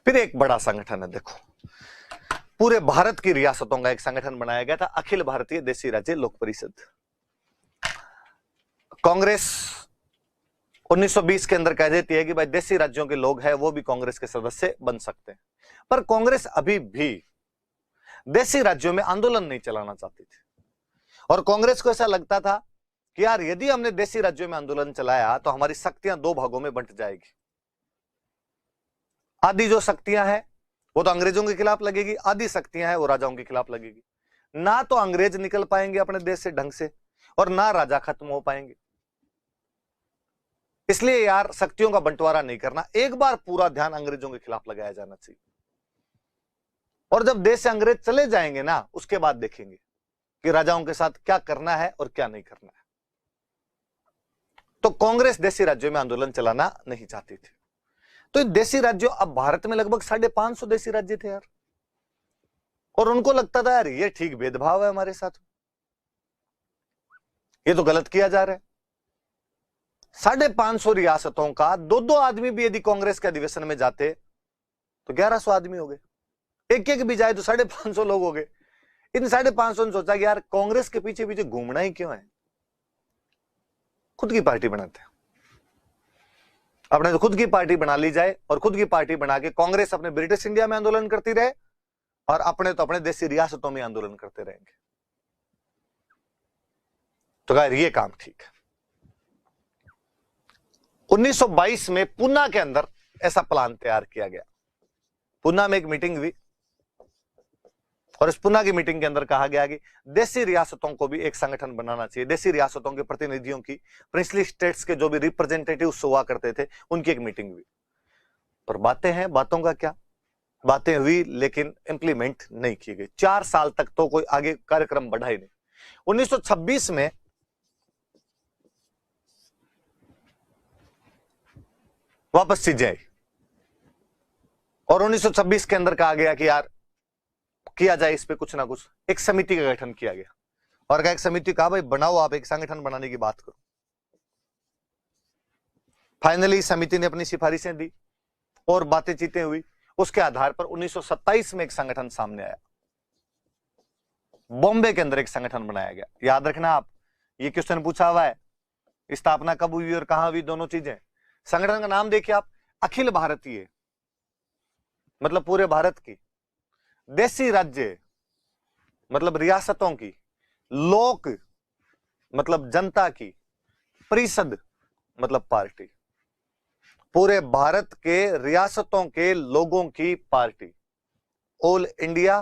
फिर एक बड़ा संगठन है, देखो पूरे भारत की रियासतों का एक संगठन बनाया गया था, अखिल भारतीय देशी राज्य लोक परिषद। कांग्रेस 1920 के अंदर कह देती है कि भाई देशी राज्यों के लोग हैं वो भी कांग्रेस के सदस्य बन सकते हैं, पर कांग्रेस अभी भी देशी राज्यों में आंदोलन नहीं चलाना चाहती थी। और कांग्रेस को ऐसा लगता था कि यार यदि हमने देशी राज्यों में आंदोलन चलाया तो हमारी शक्तियां दो भागों में बंट जाएगी। आधी जो शक्तियां हैं वो तो अंग्रेजों के खिलाफ लगेगी, आधी शक्तियां हैं वो राजाओं के खिलाफ लगेगी। ना तो अंग्रेज निकल पाएंगे अपने देश से ढंग से और ना राजा खत्म हो पाएंगे। इसलिए यार शक्तियों का बंटवारा नहीं करना, एक बार पूरा ध्यान अंग्रेजों के खिलाफ लगाया जाना चाहिए। और जब देश से अंग्रेज चले जाएंगे ना, उसके बाद देखेंगे कि राजाओं के साथ क्या करना है और क्या नहीं करना है। तो कांग्रेस देशी राज्यों में आंदोलन चलाना नहीं चाहती थी। तो देशी राज्यों, अब भारत में लगभग 550 देशी राज्य थे यार, और उनको लगता था यार ये ठीक भेदभाव है हमारे साथ, ये तो गलत किया जा रहा है। 550 रियासतों का दो दो आदमी भी यदि कांग्रेस के अधिवेशन में जाते तो 1100 आदमी हो गए, एक एक भी जाए तो 550 लोग हो गए। इन 550 ने सोचा कि यार कांग्रेस के पीछे पीछे घूमना ही क्यों है, खुद की पार्टी बनाते हैं। अपने तो खुद की पार्टी बना ली जाए और खुद की पार्टी बना के कांग्रेस अपने ब्रिटिश इंडिया में आंदोलन करती रहे और अपने तो अपने देशी रियासतों में आंदोलन करते रहेंगे। तो यार ये काम ठीक है। 1922 में पूना के अंदर ऐसा प्लान तैयार किया गया। पूना में एक मीटिंग हुई और इस पूना की मीटिंग के अंदर कहा गया कि देशी रियासतों को भी एक संगठन बनाना चाहिए। देशी रियासतों के प्रतिनिधियों की, प्रिंसली स्टेट्स के जो भी रिप्रेजेंटेटिव्स हुआ करते थे, उनकी एक मीटिंग हुई। पर बातें हैं, बातों का क्या, बातें हुई लेकिन इंप्लीमेंट नहीं की गई। 4 साल तक तो कोई आगे कार्यक्रम बढ़ा ही नहीं। 1926 में वापस चीजें आई और 1926 के अंदर कहा गया कि यार किया जाए इस पे कुछ ना कुछ। एक समिति का गठन किया गया और क्या, एक समिति कहा भाई बनाओ, आप एक संगठन बनाने की बात करो। फाइनली समिति ने अपनी सिफारिशें दी और बातें चीतें हुई। उसके आधार पर 1927 में एक संगठन सामने आया। बॉम्बे के अंदर एक संगठन बनाया गया। याद रखना आप, ये क्वेश्चन पूछा हुआ है, स्थापना कब हुई और कहां हुई, दोनों चीजें। संगठन का नाम देखिए आप, अखिल भारतीय, मतलब पूरे भारत की, देशी राज्य मतलब रियासतों की, लोक मतलब जनता की, परिषद मतलब पार्टी, पूरे भारत के रियासतों के लोगों की पार्टी। All India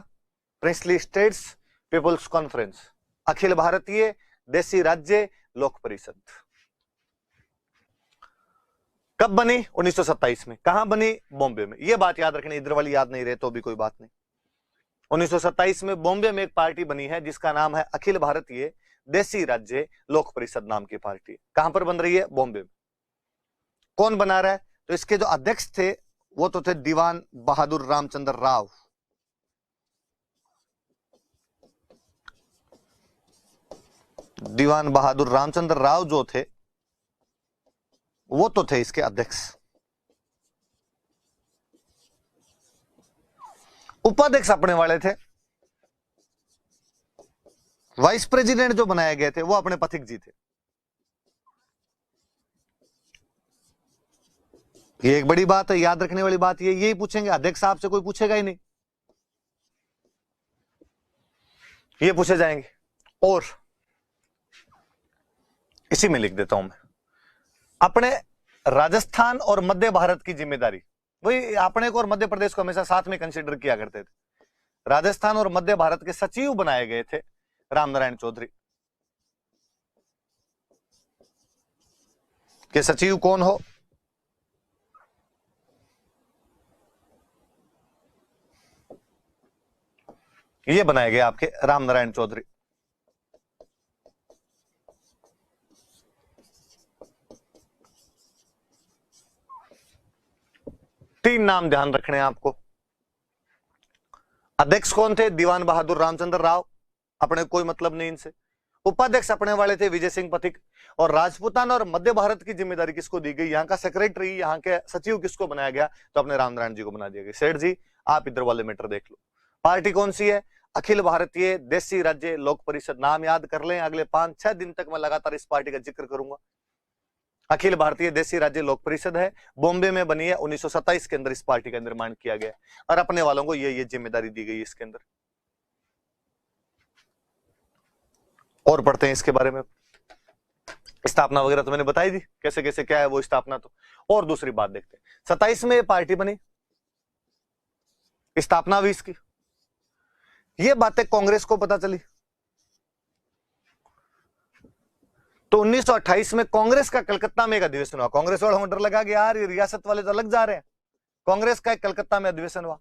princely states people's conference, अखिल भारतीय देशी राज्य लोक परिषद। कब बनी? 1927 में। कहां बनी? बॉम्बे में। यह बात याद रखनी, इधर वाली याद नहीं रहे तो भी कोई बात नहीं। 1927 में बॉम्बे में एक पार्टी बनी है जिसका नाम है अखिल भारतीय देशी राज्य लोक परिषद नाम की पार्टी। कहां पर बन रही है? बॉम्बे में। कौन बना रहा है? तो इसके जो अध्यक्ष थे वो तो थे दीवान बहादुर रामचंद्र राव। दीवान बहादुर रामचंद्र राव जो थे वो तो थे इसके अध्यक्ष। उपाध्यक्ष अपने वाले थे। वाइस प्रेसिडेंट जो बनाए गए थे वो अपने पथिक जी थे। ये एक बड़ी बात है, याद रखने वाली बात ये, यही पूछेंगे। अध्यक्ष साहब से कोई पूछेगा ही नहीं, ये पूछे जाएंगे। और इसी में लिख देता हूं मैं, अपने राजस्थान और मध्य भारत की जिम्मेदारी, वही अपने को और मध्य प्रदेश को हमेशा साथ में कंसीडर किया करते थे। राजस्थान और मध्य भारत के सचिव बनाए गए थे रामनारायण चौधरी। के सचिव कौन हो? ये बनाए गए आपके रामनारायण चौधरी। तीन नाम ध्यान रखने हैं आपको। अध्यक्ष कौन थे? दीवान बहादुर रामचंद्र राव, अपने कोई मतलब नहीं इनसे। उपाध्यक्ष अपने वाले थे विजय सिंह पथिक, और राजपूतान और मध्य भारत की जिम्मेदारी किसको दी गई, यहाँ का सेक्रेटरी, यहाँ के सचिव किसको बनाया गया, तो अपने रामनारायण जी को बना दिया गया। सेठ जी आप इधर वाले मैटर देख लो। पार्टी कौन सी है, अखिल भारतीय देशी राज्य लोक परिषद। नाम याद कर लें, अगले 5-6 दिन तक मैं लगातार इस पार्टी का जिक्र करूंगा। अखिल भारतीय देशी राज्य लोक परिषद है, बॉम्बे में बनी है, 1927 के अंदर इस पार्टी का निर्माण किया गया और अपने वालों को ये जिम्मेदारी दी गई इसके अंदर। और पढ़ते हैं इसके बारे में, स्थापना वगैरह तो मैंने बताई दी कैसे कैसे क्या है वो स्थापना तो। और दूसरी बात देखते हैं, 27 में ये पार्टी बनी, स्थापना हुई इसकी, ये बातें कांग्रेस को पता चली तो 1928 में कांग्रेस का कलकत्ता में एक अधिवेशन हुआ। कांग्रेस वालों को डर लगा कि यार ये रियासत वाले तो अलग जा रहे हैं, कांग्रेस का एक कलकत्ता में अधिवेशन हुआ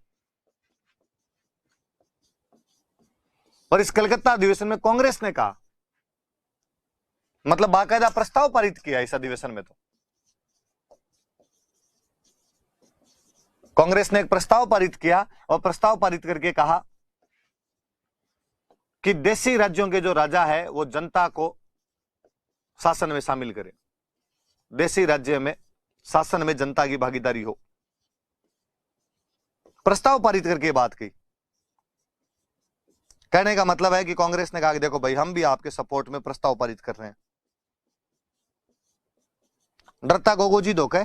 और इस कलकत्ता अधिवेशन में कांग्रेस ने कहा, मतलब बाकायदा प्रस्ताव पारित किया इस अधिवेशन में। तो कांग्रेस ने एक प्रस्ताव पारित किया और प्रस्ताव पारित करके कहा कि देशी राज्यों के जो राजा है वो जनता को शासन में शामिल करे, देशी राज्य में शासन में जनता की भागीदारी हो। प्रस्ताव पारित करके बात की। कहने का मतलब है कि कांग्रेस ने कहा कि देखो भाई हम भी आपके सपोर्ट में प्रस्ताव पारित कर रहे हैं। डरता गोगोजी धोखे।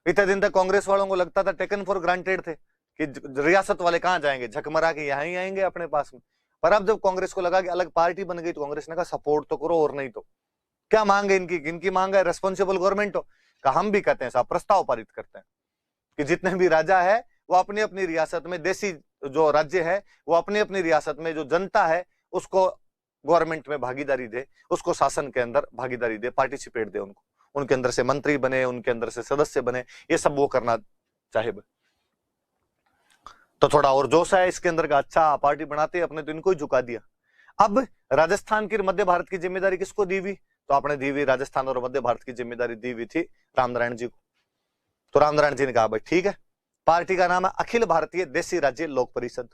इतने दिन तक कांग्रेस वालों को लगता था, टेकन फॉर ग्रांटेड थे कि रियासत वाले कहां जाएंगे, झकमरा के यहां ही आएंगे अपने पास में। पर अब जब कांग्रेस को लगा कि अलग पार्टी बन गई तो कांग्रेस ने कहा सपोर्ट तो करो, और नहीं तो क्या मांग है इनकी मांग है रेस्पॉन्सिबल गवर्नमेंट हो। कहा हम भी कहते हैं साहब, प्रस्ताव पारित करते हैं कि जितने भी राजा है वो अपनी अपनी रियासत में, देशी जो राज्य है वो अपनी अपनी रियासत में जो जनता है उसको गवर्नमेंट में भागीदारी दे, उसको शासन के अंदर भागीदारी दे, पार्टिसिपेट दे, उनको उनके अंदर से मंत्री बने, उनके अंदर से सदस्य बने, ये सब वो करना चाहे। तो थोड़ा और जोश है इसके अंदर का, अच्छा पार्टी बनाते अपने तो इनको ही झुका दिया। अब राजस्थान की मध्य भारत की जिम्मेदारी किसको दी हुई, तो आपने दी हुई राजस्थान और मध्य भारत की जिम्मेदारी दी हुई थी रामनारायण जी को। तो रामनारायण जी ने कहा भाई ठीक है, पार्टी का नाम है अखिल भारतीय देशी राज्य लोक परिषद।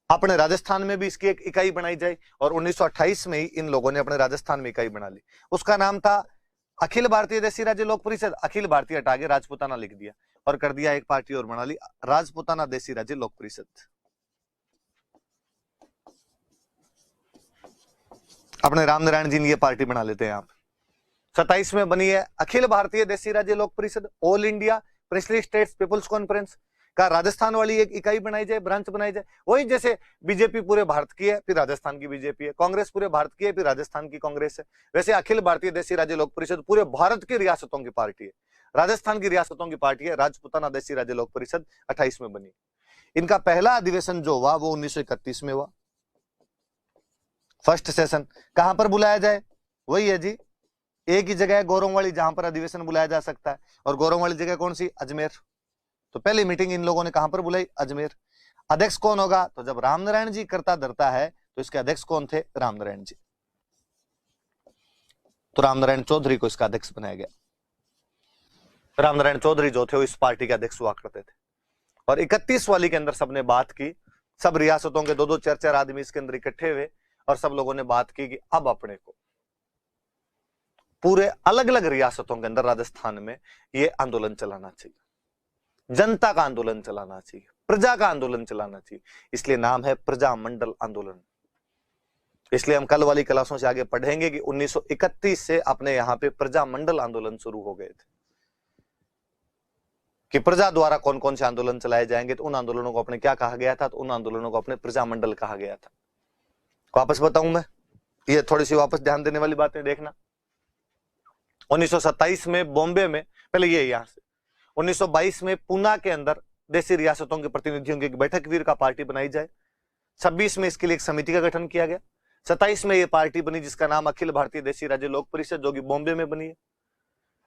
अपने राजस्थान में भी इसकी एक इकाई बनाई जाए और 1928 में ही इन लोगों ने अपने राजस्थान में इकाई बना ली। उसका नाम था अखिल भारतीय देशी राज्य लोक परिषद। अखिल भारतीय हटा के राजपूताना लिख दिया और कर दिया एक पार्टी और बना ली, राजपूताना देशी राज्य लोक परिषद। अपने रामनारायण जी ने ये पार्टी बना लेते हैं। आप 27 में बनी है अखिल भारतीय देशी राज्य लोक परिषद। All India princely states people's conference का राजस्थान वाली एक इकाई बनाई जाए, ब्रांच बनाई जाए। वही जैसे बीजेपी पूरे भारत की है फिर राजस्थान की बीजेपी है, कांग्रेस पूरे भारत की है फिर राजस्थान की कांग्रेस है, वैसे अखिल भारतीय देशी राज्य लोक परिषद पूरे भारत की रियासतों की पार्टी है, राजस्थान की रियासतों की पार्टी है। राजपूताना देशी राज्य लोक परिषद 28 में बनी। इनका पहला अधिवेशन जो हुआ वो 1931 में हुआ। फर्स्ट सेशन कहां पर बुलाया जाए, वही है जी, एक ही जगह है गौरव वाली जहां पर अधिवेशन बुलाया जा सकता है, और गौरव वाली जगह कौन सी, अजमेर। तो पहली मीटिंग इन लोगों ने कहां पर बुलाई, अजमेर। अध्यक्ष कौन होगा, तो जब रामनारायण जी करता धरता है तो इसके अध्यक्ष कौन थे, रामनारायण जी। तो रामनारायण चौधरी को इसका अध्यक्ष बनाया गया। रामनारायण चौधरी जो थे वो इस पार्टी के अध्यक्ष हुआ करते थे। और 31 वाली के अंदर सबने बात की, सब रियासतों के 2-2 4-4 आदमी इसके अंदर इकट्ठे हुए और सब लोगों ने बात की कि अब अपने को पूरे अलग अलग रियासतों के अंदर राजस्थान में ये आंदोलन चलाना चाहिए, जनता का आंदोलन चलाना चाहिए, प्रजा का आंदोलन चलाना चाहिए। इसलिए नाम है प्रजा मंडल आंदोलन। इसलिए हम कल वाली क्लासों से आगे पढ़ेंगे कि 1931 से अपने यहां पे प्रजा मंडल आंदोलन शुरू हो गए थे कि प्रजा द्वारा कौन कौन से आंदोलन चलाए जाएंगे। तो उन आंदोलनों को अपने क्या कहा गया था, तो उन आंदोलनों को अपने प्रजा मंडल कहा गया था। वापस बताऊं मैं, ये थोड़ी सी वापस ध्यान देने वाली बातें देखना। 1927 में बॉम्बे में, पहले ये यहां से 1922 में पूना के अंदर देशी रियासतों के प्रतिनिधियों की एक बैठक वीर का पार्टी बनाई जाए। 26 में इसके लिए एक समिति का गठन किया गया। 27 में ये पार्टी बनी जिसका नाम अखिल भारतीय देशी राज्य लोक परिषद, जो कि बॉम्बे में बनी है।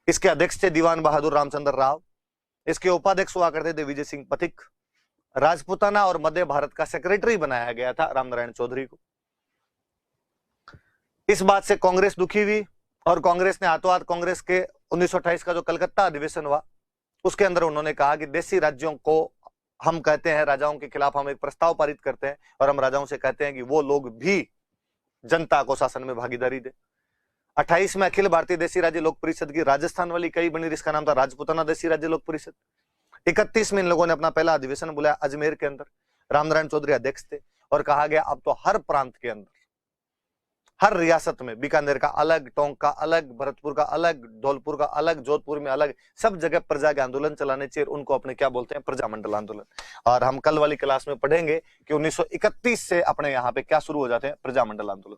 इसके अध्यक्ष थे दीवान बहादुर रामचंद्र राव। इसके उपाध्यक्ष हुआ करते थे विजय सिंह पथिक। राजपूताना और मध्य भारत का सेक्रेटरी बनाया गया था रामनारायण चौधरी को। इस बात से कांग्रेस दुखी हुई और कांग्रेस ने हाथों हाथ कांग्रेस के 1928 का जो कलकत्ता अधिवेशन हुआ उसके अंदर उन्होंने कहा कि देशी राज्यों को हम कहते हैं राजाओं के खिलाफ हम एक प्रस्ताव पारित करते हैं और हम राजाओं से कहते हैं कि वो लोग भी जनता को शासन में भागीदारी दे। 28 में अखिल भारतीय देसी राज्य लोक परिषद की राजस्थान वाली कई बनी, जिसका नाम था राजपूताना देसी राज्य लोक परिषद। 31 में इन लोगों ने अपना पहला अधिवेशन बुलाया अजमेर के अंदर, रामनारायण चौधरी अध्यक्ष थे, और कहा गया अब तो हर प्रांत के अंदर, हर रियासत में, बीकानेर का अलग, टोंक का अलग, भरतपुर का अलग, धौलपुर का अलग, जोधपुर में अलग, सब जगह प्रजा के आंदोलन चलाने चाहिए। उनको अपने क्या बोलते हैं, प्रजामंडल आंदोलन। और हम कल वाली क्लास में पढ़ेंगे कि 1931 से अपने यहाँ पे क्या शुरू हो जाते हैं, प्रजामंडल आंदोलन।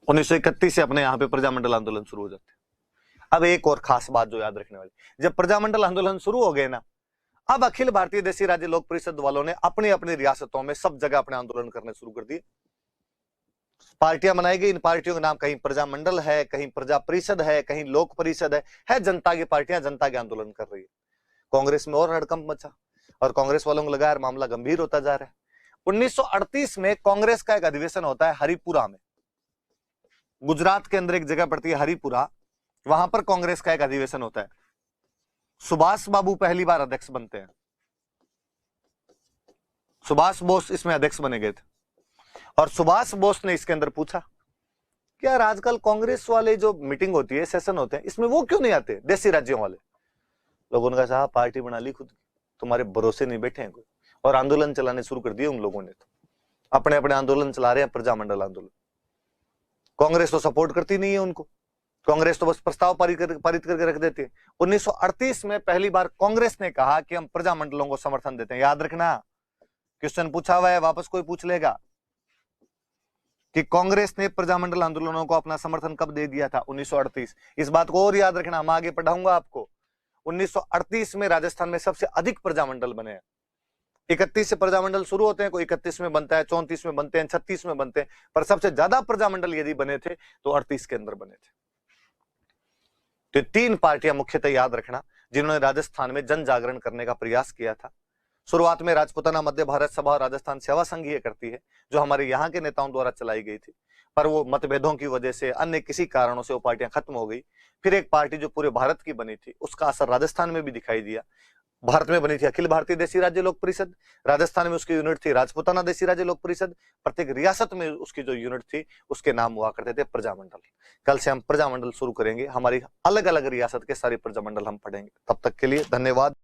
1931 से अपने यहाँ पे प्रजामंडल आंदोलन शुरू हो जाते हैं। अब एक और खास बात जो याद रखने वाली, जब प्रजामंडल आंदोलन शुरू हो गए ना, अब अखिल भारतीय देसी राज्य लोक परिषद वालों ने अपनी अपनी रियासतों में सब जगह अपने आंदोलन करने शुरू कर दिए। पार्टियां बनाई गई, इन पार्टियों के नाम कहीं प्रजामंडल है, कहीं प्रजा परिषद है, कहीं लोक परिषद है जनता की पार्टियां जनता के आंदोलन कर रही है। कांग्रेस में और हड़कंप मचा और कांग्रेस वालों को लगा यार मामला गंभीर होता जा रहा है। 1938 में कांग्रेस का एक अधिवेशन होता है हरिपुरा में, गुजरात के अंदर एक जगह पड़ती है हरिपुरा, वहां पर कांग्रेस का एक अधिवेशन होता है। सुभाष बाबू पहली बार अध्यक्ष बनते हैं, सुभाष बोस इसमें अध्यक्ष बने गए थे। और सुभाष बोस ने इसके अंदर पूछा कि यार आजकल कांग्रेस वाले जो मीटिंग होती है, सेशन होते हैं, इसमें वो क्यों नहीं आते देसी राज्यों वाले। लोगों ने कहा साहब पार्टी बना ली खुद की, तुम्हारे भरोसे नहीं बैठे हैं कोई, और आंदोलन चलाने शुरू कर दिए उन लोगों ने। तो अपने अपने आंदोलन चला रहे हैं, प्रजामंडल आंदोलन। कांग्रेस तो सपोर्ट करती नहीं है उनको, कांग्रेस तो बस प्रस्ताव पारित करके रख देती है। 1938 में पहली बार कांग्रेस ने कहा कि हम प्रजामंडलों को समर्थन देते हैं। याद रखना, क्वेश्चन पूछा हुआ है, वापस कोई पूछ लेगा कि कांग्रेस ने प्रजामंडल आंदोलनों को अपना समर्थन कब दे दिया था, 1938। इस बात को और याद रखना, मैं आगे पढ़ाऊंगा आपको। 1938 में राजस्थान में सबसे अधिक प्रजामंडल बने हैं। 31 से प्रजामंडल शुरू होते हैं, कोई 31 में बनता है, 34 में बनते हैं, 36 में बनते हैं, पर सबसे ज्यादा प्रजामंडल यदि बने थे तो 38 के अंदर बने थे। तो तीन पार्टियां मुख्यतः याद रखना जिन्होंने राजस्थान में जन जागरण करने का प्रयास किया था। शुरुआत में राजपूताना मध्य भारत सभा और राजस्थान सेवा संघ ये करती है, जो हमारे यहाँ के नेताओं द्वारा चलाई गई थी, पर वो मतभेदों की वजह से, अन्य किसी कारणों से वो पार्टियां खत्म हो गई। फिर एक पार्टी जो पूरे भारत की बनी थी, उसका असर राजस्थान में भी दिखाई दिया। भारत में बनी थी अखिल भारतीय देसी राज्य लोक परिषद, राजस्थान में उसकी यूनिट थी राजपूताना देसी राज्य लोक परिषद, प्रत्येक रियासत में उसकी जो यूनिट थी उसके नाम हुआ करते थे प्रजामंडल। कल से हम प्रजामंडल शुरू करेंगे, हमारी अलग अलग रियासत के सारे प्रजामंडल हम पढ़ेंगे। तब तक के लिए धन्यवाद।